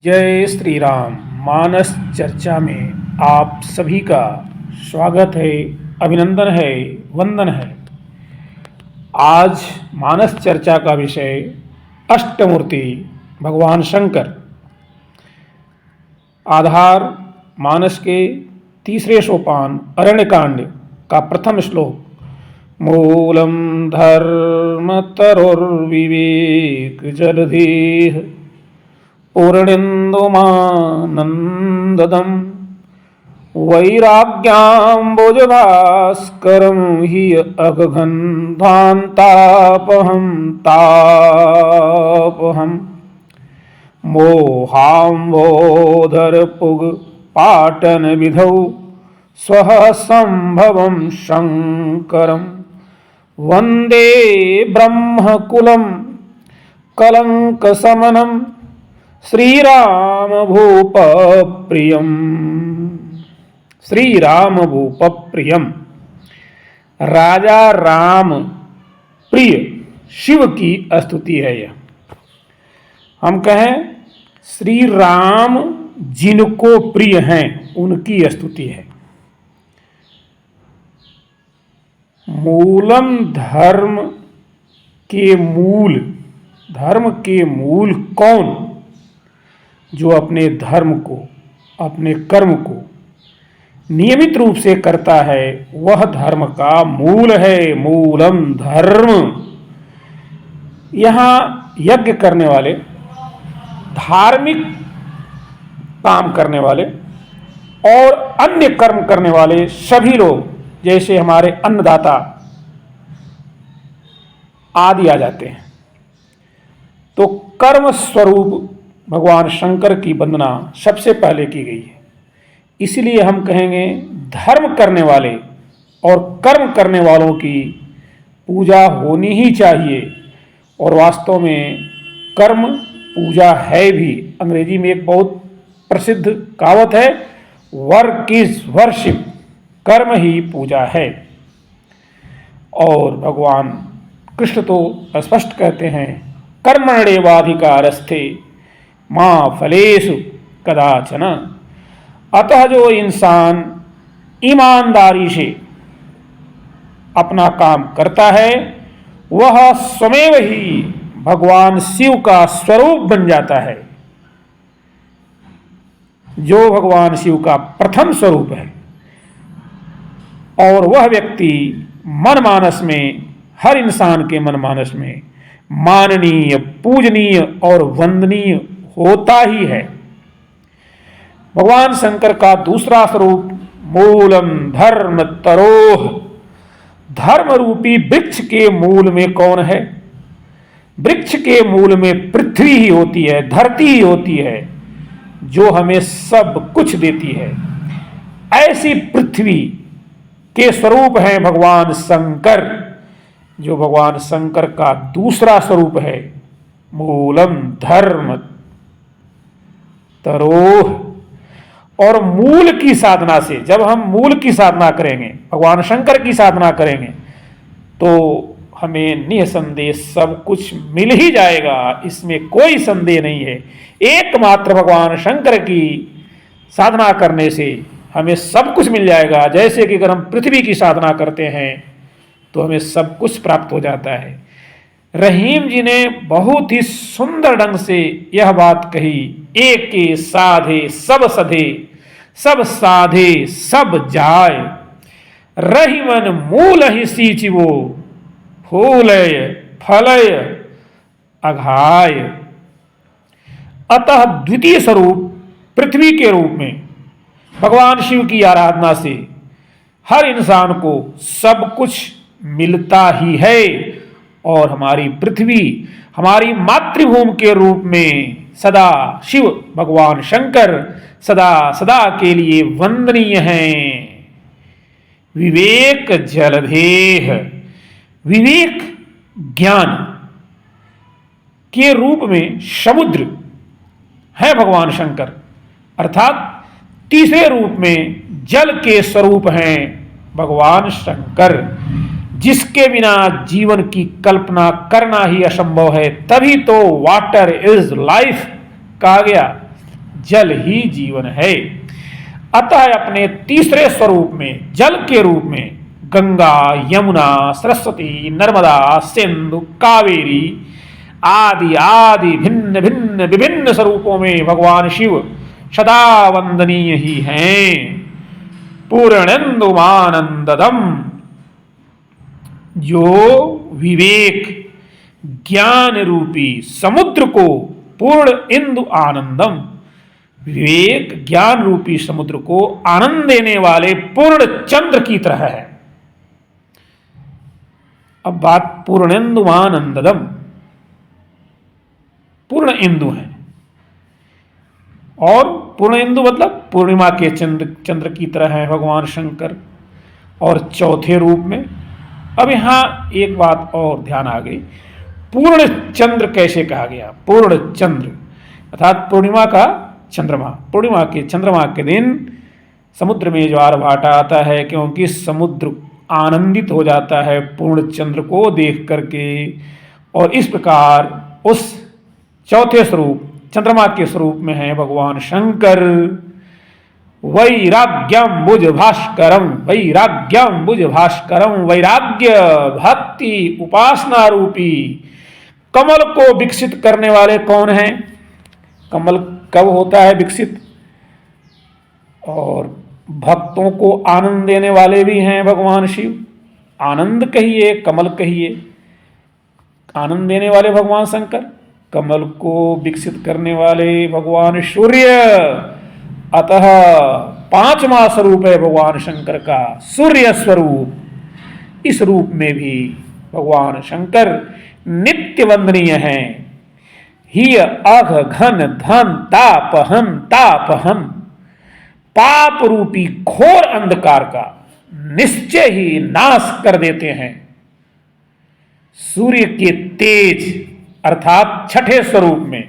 जय श्री राम। मानस चर्चा में आप सभी का स्वागत है, अभिनंदन है, वंदन है। आज मानस चर्चा का विषय अष्टमूर्ति भगवान शंकर। आधार मानस के तीसरे सोपान अरण्यकांड का प्रथम श्लोक। मूलम धर्म तरोर्विवेक जलधेह पूर्णेन्दुमानन्ददं वैराग्याम्बुजभास्करं हि अघघन्ध्वान्तापहं तापहं मोहाम्बोधरपुगपाटनविधौ स्वः सम्भवं शङ्करं वन्दे ब्रह्मकुलं कलङ्कशमनं श्रीराम भूप प्रियम। श्रीराम भूप प्रियम, राजा राम प्रिय शिव की स्तुति है यह। हम कहें श्री राम जिनको प्रिय हैं उनकी स्तुति है। मूलम धर्म के मूल कौन? जो अपने धर्म को, अपने कर्म को नियमित रूप से करता है वह धर्म का मूल है। मूलम धर्म। यहाँ यज्ञ करने वाले, धार्मिक काम करने वाले और अन्य कर्म करने वाले सभी लोग, जैसे हमारे अन्नदाता आदि आ जाते हैं, तो कर्म स्वरूप भगवान शंकर की वंदना सबसे पहले की गई है। इसलिए हम कहेंगे धर्म करने वाले और कर्म करने वालों की पूजा होनी ही चाहिए। और वास्तव में कर्म पूजा है भी। अंग्रेजी में एक बहुत प्रसिद्ध कहावत है, वर्क इज वर्शिप, कर्म ही पूजा है। और भगवान कृष्ण तो स्पष्ट कहते हैं, कर्मण्येवाधिकारस्ते माँ फलेषु कदाचन। अतः जो इंसान ईमानदारी से अपना काम करता है वह स्वयं ही भगवान शिव का स्वरूप बन जाता है, जो भगवान शिव का प्रथम स्वरूप है। और वह व्यक्ति मनमानस में, हर इंसान के मनमानस में माननीय, पूजनीय और वंदनीय होता ही है। भगवान शंकर का दूसरा स्वरूप मूलम धर्म तरोह। धर्म रूपी वृक्ष के मूल में कौन है? वृक्ष के मूल में पृथ्वी ही होती है, धरती ही होती है, जो हमें सब कुछ देती है। ऐसी पृथ्वी के स्वरूप हैं भगवान शंकर, जो भगवान शंकर का दूसरा स्वरूप है। मूलम धर्म तरोह। और मूल की साधना से, जब हम मूल की साधना करेंगे, भगवान शंकर की साधना करेंगे, तो हमें निसंदेह सब कुछ मिल ही जाएगा, इसमें कोई संदेह नहीं है। एकमात्र भगवान शंकर की साधना करने से हमें सब कुछ मिल जाएगा। जैसे कि अगर हम पृथ्वी की साधना करते हैं तो हमें सब कुछ प्राप्त हो जाता है। रहीम जी ने बहुत ही सुंदर ढंग से यह बात कही, एके साधे सब सधे, सब साधे सब जाय, रहीमन मूल ही सींचिवो, फूलय फलय अघाय। अतः द्वितीय स्वरूप पृथ्वी के रूप में भगवान शिव की आराधना से हर इंसान को सब कुछ मिलता ही है। और हमारी पृथ्वी हमारी मातृभूमि के रूप में सदा शिव भगवान शंकर सदा सदा के लिए वंदनीय हैं। विवेक जलधेह। विवेक ज्ञान के रूप में समुद्र है भगवान शंकर, अर्थात तीसरे रूप में जल के स्वरूप हैं भगवान शंकर। जिसके बिना जीवन की कल्पना करना ही असंभव है। तभी तो वाटर इज लाइफ कहा गया। जल ही जीवन है। अतः अपने तीसरे स्वरूप में, जल के रूप में, गंगा, यमुना, सरस्वती, नर्मदा, सिंधु, कावेरी आदि आदि भिन्न भिन्न विभिन्न स्वरूपों में भगवान शिव सदा वंदनीय ही हैं। पूर्णेन्दुमानंददम, जो विवेक ज्ञान रूपी समुद्र को, पूर्ण इंदु आनंदम, विवेक ज्ञान रूपी समुद्र को आनंद देने वाले पूर्ण चंद्र की तरह है। अब बात पूर्णेन्दुमानंददम, पूर्ण इंदु है, और पूर्ण इंदु मतलब पूर्णिमा के चंद्र की तरह है भगवान शंकर। और चौथे रूप में, अब यहां एक बात और ध्यान आ गई, पूर्ण चंद्र कैसे कहा गया? पूर्ण चंद्र अर्थात पूर्णिमा का चंद्रमा। पूर्णिमा के चंद्रमा के दिन समुद्र में ज्वार भाटा आता है, क्योंकि समुद्र आनंदित हो जाता है पूर्ण चंद्र को देख करके। और इस प्रकार उस चौथे स्वरूप चंद्रमा के स्वरूप में है भगवान शंकर। वैराग्यम्बुज भास्करम, वैराग्यम्बुज भास्करम, वैराग्य भक्ति उपासना रूपी कमल को विकसित करने वाले कौन हैं? कमल कब होता है विकसित? और भक्तों को आनंद देने वाले भी हैं भगवान शिव। आनंद कहिए, कमल कहिए, आनंद देने वाले भगवान शंकर, कमल को विकसित करने वाले भगवान सूर्य। अतः पांचवा स्वरूप है भगवान शंकर का सूर्य स्वरूप। इस रूप में भी भगवान शंकर नित्य वंदनीय हैं। ही अघ घन धन तापहन तापहन, पाप रूपी घोर अंधकार का निश्चय ही नाश कर देते हैं। सूर्य के तेज अर्थात छठे स्वरूप में,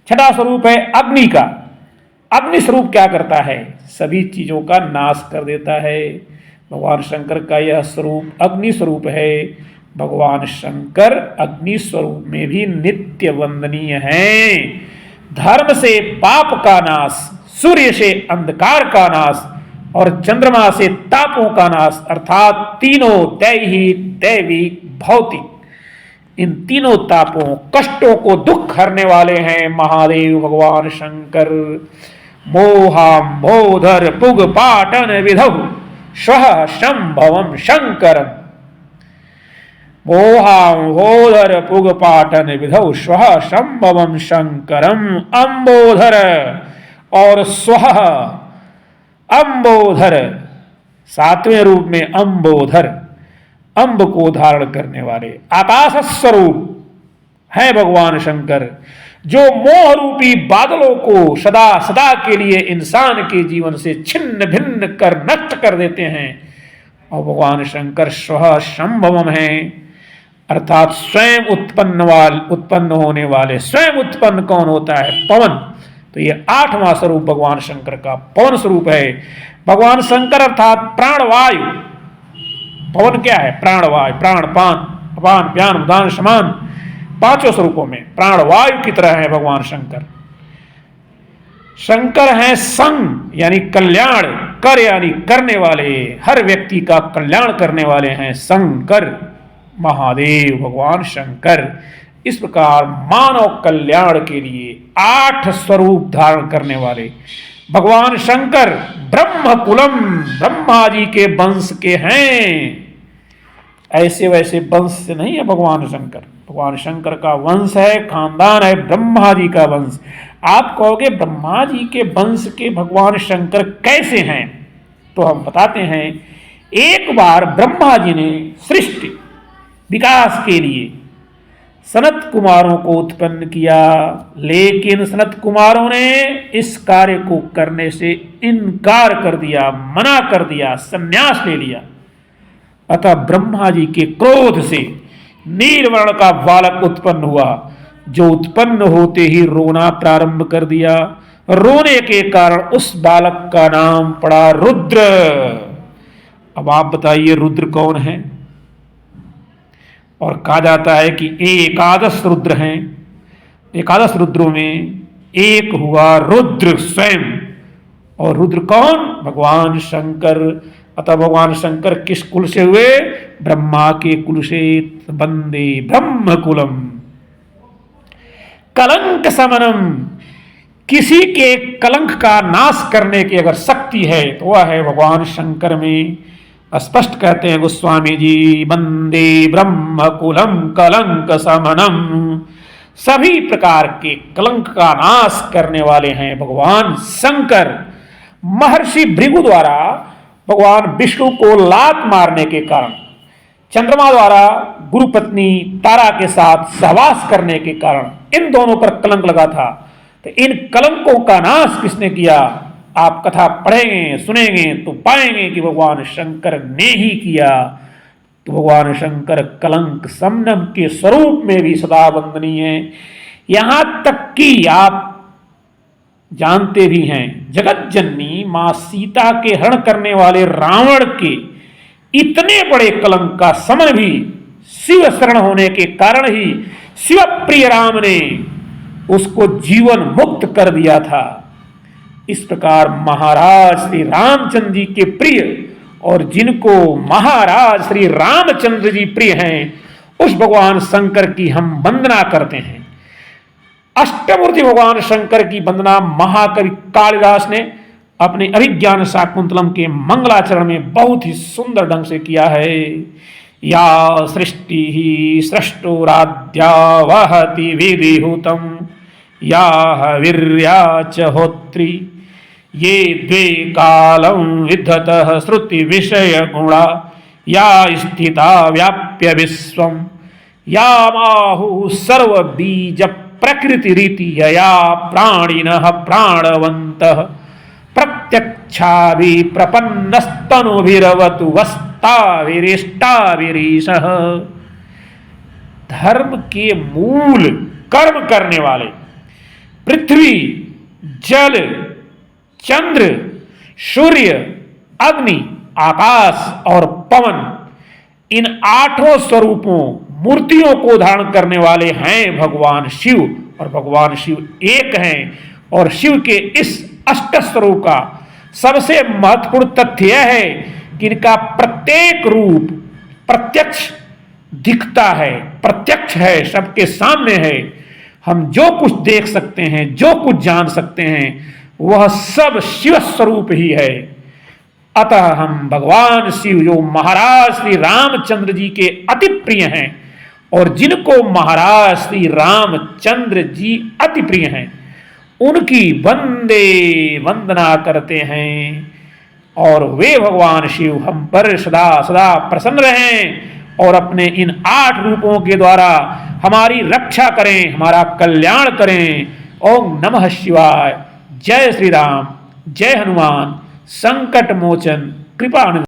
छठा स्वरूप है अग्नि का। अग्नि स्वरूप क्या करता है? सभी चीजों का नाश कर देता है। भगवान शंकर का यह स्वरूप अग्नि स्वरूप है। भगवान शंकर अग्नि स्वरूप में भी नित्य वंदनीय हैं। धर्म से पाप का नाश, सूर्य से अंधकार का नाश और चंद्रमा से तापों का नाश, अर्थात तीनों दैहिक, दैविक, भौतिक, इन तीनों तापों, कष्टों को दुख हरने वाले हैं महादेव भगवान शंकर। मोहाम्बोधर पुग पाटन विधौ स्वः संभवम शंकरम, मोहाम्बोधर पुग पाटन विधौ स्वः संभवम शंकरम। अंबोधर और स्वः अंबोधर, सातवें रूप में अंबोधर, अंब को धारण करने वाले आकाश स्वरूप है भगवान शंकर, जो मोह रूपी बादलों को सदा सदा के लिए इंसान के जीवन से छिन्न भिन्न कर नष्ट कर देते हैं। और भगवान शंकर स्वः संभवम है, अर्थात स्वयं उत्पन्न होने वाले। स्वयं उत्पन्न कौन होता है? पवन। तो ये आठवां स्वरूप भगवान शंकर का पवन स्वरूप है। भगवान शंकर अर्थात प्राणवायु। पवन क्या है? प्राणवायु, प्राण, पान, अपान, व्यान, उदान, समान, पांचों स्वरूपों में प्राणवायु की तरह है भगवान शंकर। शंकर हैं संग यानी कल्याण, कर यानी करने वाले, हर व्यक्ति का कल्याण करने वाले हैं शंकर महादेव भगवान शंकर। इस प्रकार मानव कल्याण के लिए 8 स्वरूप धारण करने वाले भगवान शंकर ब्रह्म कुलम, ब्रह्मा जी के वंश के हैं। ऐसे वैसे वंश से नहीं है भगवान शंकर। भगवान शंकर का वंश है, खानदान है ब्रह्मा जी का वंश। आप कहोगे ब्रह्मा जी के वंश के भगवान शंकर कैसे हैं? तो हम बताते हैं। एक बार ब्रह्मा जी ने सृष्टि विकास के लिए सनत कुमारों को उत्पन्न किया, लेकिन सनत कुमारों ने इस कार्य को करने से इनकार कर दिया, मना कर दिया, संन्यास ले लिया। अतः ब्रह्मा जी के क्रोध से नीलवर्ण का बालक उत्पन्न हुआ, जो उत्पन्न होते ही रोना प्रारंभ कर दिया। रोने के कारण उस बालक का नाम पड़ा रुद्र। अब आप बताइए रुद्र कौन है? और कहा जाता है कि 11 रुद्र हैं। 11 रुद्रों में एक हुआ रुद्र स्वयं। और रुद्र कौन? भगवान शंकर। अतः भगवान शंकर किस कुल से हुए? ब्रह्मा के कुल से। वंदे ब्रह्म कुलम। कलंक समनम, किसी के कलंक का नाश करने की अगर शक्ति है तो वह है भगवान शंकर में। स्पष्ट कहते हैं गोस्वामी जी, वंदे ब्रह्म कुलम कलंक समनम। सभी प्रकार के कलंक का नाश करने वाले हैं भगवान शंकर। महर्षि भृगु द्वारा भगवान विष्णु को लात मारने के कारण, चंद्रमा द्वारा गुरु पत्नी तारा के साथ सहवास करने के कारण इन दोनों पर कलंक लगा था। तो इन कलंकों का नाश किसने किया? आप कथा पढ़ेंगे सुनेंगे तो पाएंगे कि भगवान शंकर ने ही किया। तो भगवान शंकर कलंक समनम के स्वरूप में भी सदा वंदनीय है। यहां तक कि आप जानते भी हैं, जगत जननी मां सीता के हरण करने वाले रावण के इतने बड़े कलंक का समन भी शिव शरण होने के कारण ही शिव प्रिय राम ने उसको जीवन मुक्त कर दिया था। इस प्रकार महाराज श्री रामचंद्र जी के प्रिय, और जिनको महाराज श्री रामचंद्र जी प्रिय हैं, उस भगवान शंकर की हम वंदना करते हैं। अष्टमूर्ति भगवान शंकर की वंदना महाकवि कालिदास ने अपने अभिज्ञान शाकुंतलम के मंगलाचरण में बहुत ही सुंदर ढंग से किया है। या सृष्टि ही सृष्टोराध्या वहति विधिहुतम, या वीर्या च होत्री, ये द्वे कालं विद्धतः श्रुति विषय गुणा, या स्थिता व्याप्य विश्वम, या माहु सर्व बीज प्रकृति रीति, या प्राणिनः प्राणवन्तः, प्रत्यक्षाभि प्रपन्नस्तनुभिरवतु वस्ताभिरिष्टाभिरीशः। धर्म के मूल कर्म करने वाले पृथ्वी, जल, चंद्र, सूर्य, अग्नि, आकाश और पवन, इन आठों स्वरूपों मूर्तियों को धारण करने वाले हैं भगवान शिव। और भगवान शिव एक हैं। और शिव के इस अष्ट स्वरूप का सबसे महत्वपूर्ण तथ्य यह है कि इनका प्रत्येक रूप प्रत्यक्ष दिखता है, प्रत्यक्ष है, सबके सामने है। हम जो कुछ देख सकते हैं, जो कुछ जान सकते हैं, वह सब शिव स्वरूप ही है। अतः हम भगवान शिव, जो महाराज श्री रामचंद्र जी के अति प्रिय हैं और जिनको महाराज श्री रामचंद्र जी अति प्रिय हैं, उनकी वंदे वंदना करते हैं। और वे भगवान शिव हम पर सदा सदा प्रसन्न रहें और अपने इन 8 रूपों के द्वारा हमारी रक्षा करें, हमारा कल्याण करें। ओम नमः शिवाय। जय श्री राम, जय हनुमान, संकट मोचन, कृपा।